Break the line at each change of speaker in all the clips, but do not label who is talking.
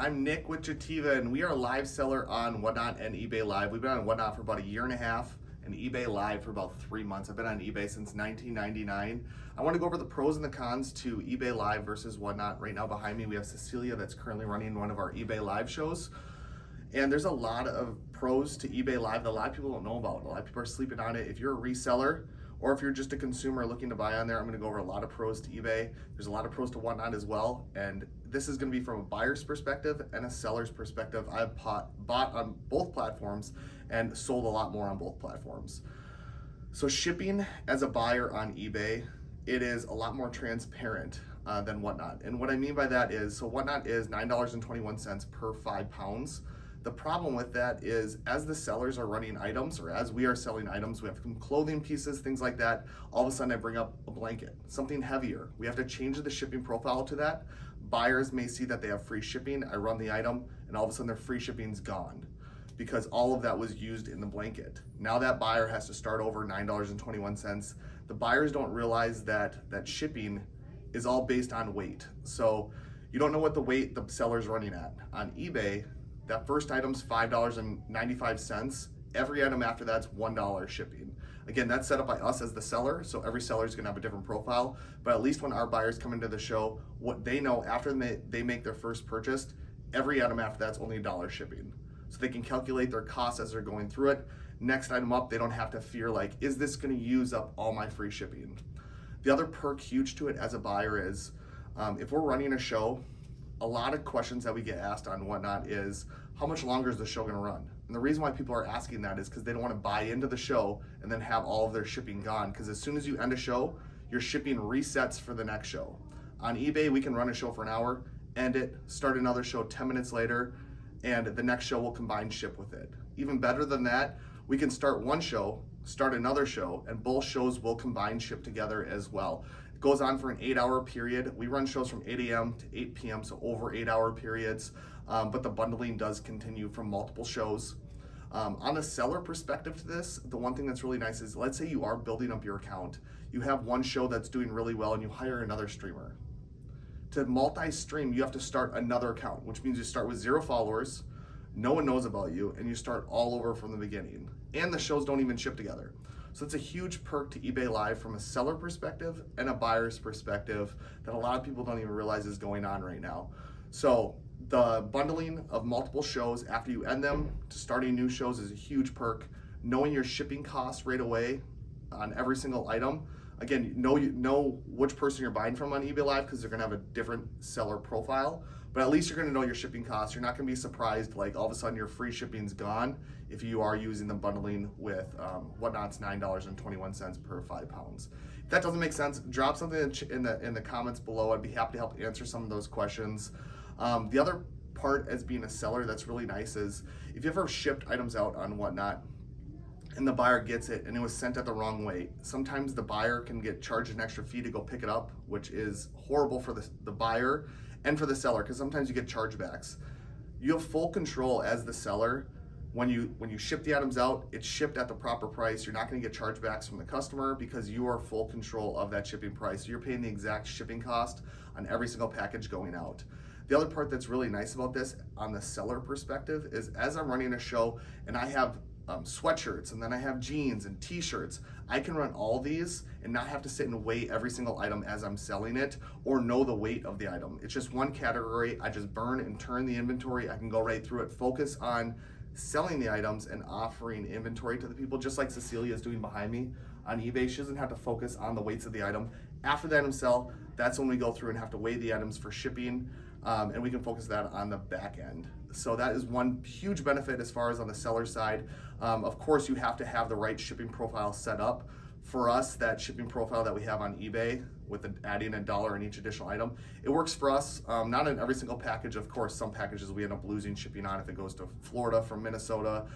I'm Nick with Jativa, and we are a live seller on WhatNot and eBay Live. We've been on WhatNot for about a year and a half, and eBay Live for about 3 months. I've been on eBay since 1999. I want to go over the pros and the cons to eBay Live versus WhatNot. Right now behind me, we have Cecilia that's currently running one of our eBay Live shows. And there's a lot of pros to eBay Live that a lot of people don't know about. A lot of people are sleeping on it. If you're a reseller, or if you're just a consumer looking to buy on there, I'm gonna go over a lot of pros to eBay. There's a lot of pros to WhatNot as well. And this is gonna be from a buyer's perspective and a seller's perspective. I've bought on both platforms and sold a lot more on both platforms. So shipping as a buyer on eBay, it is a lot more transparent than WhatNot. And what I mean by that is, so WhatNot is $9.21 per 5 pounds. The problem with that is, as the sellers are running items, or as we are selling items, we have some clothing pieces, things like that. All of a sudden I bring up a blanket, something heavier. We have to change the shipping profile to that. Buyers may see that they have free shipping. I run the item and all of a sudden their free shipping's gone because all of that was used in the blanket. Now that buyer has to start over $9.21. The buyers don't realize that shipping is all based on weight. So you don't know what the weight the seller's running at. On eBay, that first item's $5.95. Every item after that's $1 shipping. Again, that's set up by us as the seller, so every seller is gonna have a different profile, but at least when our buyers come into the show, what they know after they make their first purchase, every item after that's only $1 shipping. So they can calculate their costs as they're going through it. Next item up, they don't have to fear like, is this gonna use up all my free shipping? The other perk huge to it as a buyer is, if we're running a show, a lot of questions that we get asked on WhatNot is, how much longer is the show gonna run? And the reason why people are asking that is because they don't wanna buy into the show and then have all of their shipping gone. Because as soon as you end a show, your shipping resets for the next show. On eBay, we can run a show for an hour, end it, start another show 10 minutes later, and the next show will combine ship with it. Even better than that, we can start one show, start another show, and both shows will combine ship together as well. It goes on for an 8-hour period. We run shows from 8 a.m. to 8 p.m., so over 8-hour periods, but the bundling does continue from multiple shows. On the seller perspective to this, the one thing that's really nice is, let's say you are building up your account. You have one show that's doing really well and you hire another streamer. To multi-stream, you have to start another account, which means you start with 0 followers, no one knows about you, and you start all over from the beginning. And the shows don't even ship together. So it's a huge perk to eBay Live from a seller perspective and a buyer's perspective that a lot of people don't even realize is going on right now. So the bundling of multiple shows after you end them to starting new shows is a huge perk. Knowing your shipping costs right away on every single item. Again, you know which person you're buying from on eBay Live because they're gonna have a different seller profile, but at least you're gonna know your shipping costs. You're not gonna be surprised like all of a sudden your free shipping's gone if you are using the bundling with WhatNot's $9.21 per 5 pounds. If that doesn't make sense, drop something in the comments below. I'd be happy to help answer some of those questions. The other part as being a seller that's really nice is if you ever shipped items out on WhatNot and the buyer gets it and it was sent at the wrong weight, sometimes the buyer can get charged an extra fee to go pick it up, which is horrible for the buyer and for the seller because sometimes you get chargebacks. You have full control as the seller. When you ship the items out, it's shipped at the proper price. You're not gonna get chargebacks from the customer because you are full control of that shipping price. You're paying the exact shipping cost on every single package going out. The other part that's really nice about this on the seller perspective is as I'm running a show and I have sweatshirts and then I have jeans and t-shirts, I can run all these and not have to sit and weigh every single item as I'm selling it or know the weight of the item. It's just one category. I just burn and turn the inventory. I can go right through it, focus on selling the items and offering inventory to the people, just like Cecilia is doing behind me on eBay. She doesn't have to focus on the weights of the item. After the item sell, that's when we go through and have to weigh the items for shipping, and we can focus that on the back end. So that is one huge benefit as far as on the seller side. Of course, you have to have the right shipping profile set up. For us, that shipping profile that we have on eBay with adding $1 in each additional item, it works for us. Not in every single package. Of course, some packages we end up losing shipping on if it goes to Florida from Minnesota,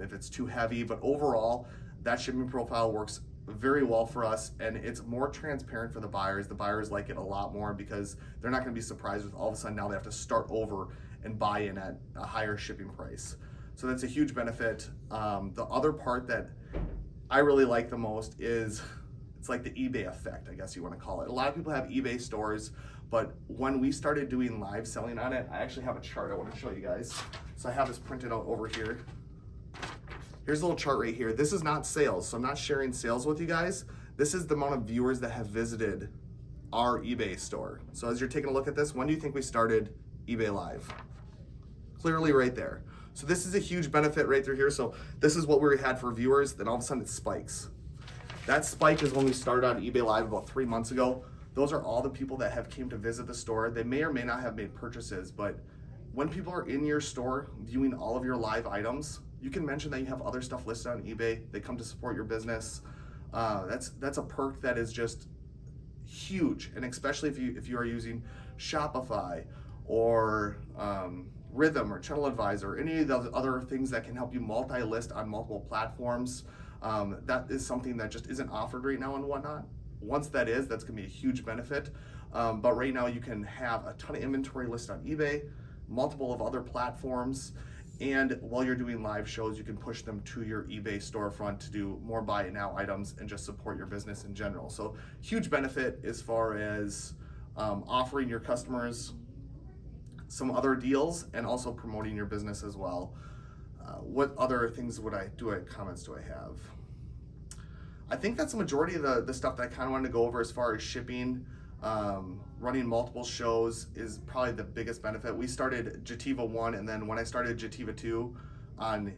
if it's too heavy. But overall, that shipping profile works very well for us, and it's more transparent for the buyers. The buyers like it a lot more because they're not going to be surprised with all of a sudden now they have to start over and buy in at a higher shipping price. So that's a huge benefit. The other part that I really like the most is it's like the eBay effect, I guess you want to call it. A lot of people have eBay stores, But when we started doing live selling on it, I actually have a chart I want to show you guys. So I have this printed out over here. Here's a little chart right here. This is not sales, so I'm not sharing sales with you guys. This is the amount of viewers that have visited our eBay store. So as you're taking a look at this, when do you think we started eBay Live? Clearly right there. So this is a huge benefit right through here. So this is what we had for viewers, then all of a sudden it spikes. That spike is when we started on eBay Live about 3 months ago. Those are all the people that have came to visit the store. They may or may not have made purchases, but when people are in your store viewing all of your live items, you can mention that you have other stuff listed on eBay. They come to support your business. That's a perk that is just huge, and especially if you are using Shopify or Rhythm or Channel Advisor, or any of the other things that can help you multi-list on multiple platforms. That is something that just isn't offered right now on Whatnot. Once that is, that's gonna be a huge benefit. But right now you can have a ton of inventory listed on eBay, multiple of other platforms, and while you're doing live shows, you can push them to your eBay storefront to do more buy it now items and just support your business in general. So huge benefit as far as offering your customers some other deals and also promoting your business as well. What other things comments do I have? I think that's the majority of the stuff that I kind of wanted to go over as far as shipping. Running multiple shows is probably the biggest benefit. We started Jativa 1, and then when I started Jativa 2 on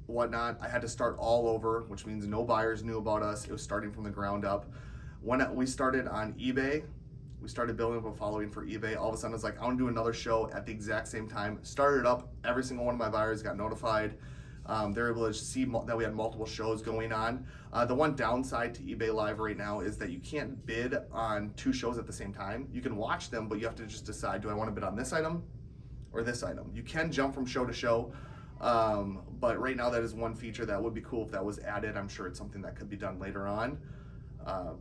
Whatnot, I had to start all over, which means no buyers knew about us. It was starting from the ground up. When we started on eBay, we started building up a following for eBay. All of a sudden, I was like, I want to do another show at the exact same time. Started up, every single one of my buyers got notified. They're able to see that we had multiple shows going on. The one downside to eBay Live right now is that you can't bid on 2 shows at the same time. You can watch them, but you have to just decide, do I want to bid on this item or this item? You can jump from show to show, but right now that is one feature that would be cool if that was added. I'm sure it's something that could be done later on,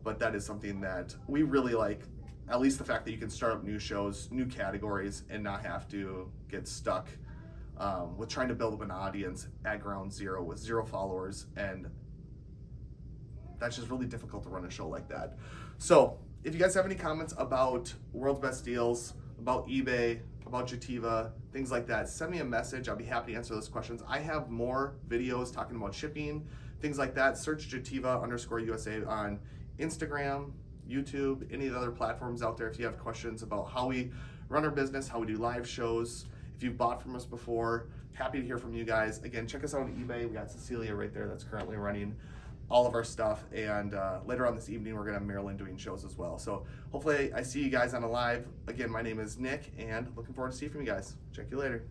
but that is something that we really like. At least the fact that you can start up new shows, new categories, and not have to get stuck with trying to build up an audience at ground zero with 0 followers, and that's just really difficult to run a show like that. So if you guys have any comments about World's Best Deals, about eBay, about Jativa, things like that, send me a message. I'll be happy to answer those questions. I have more videos talking about shipping, things like that. Search Jativa_USA on Instagram, YouTube, any of the other platforms out there if you have questions about how we run our business, how we do live shows. If you've bought from us before, happy to hear from you guys. Again, check us out on eBay. We got Cecilia right there that's currently running all of our stuff. And later on this evening, we're gonna have Marilyn doing shows as well. So hopefully I see you guys on a live. Again, my name is Nick, and looking forward to seeing from you guys. Check you later.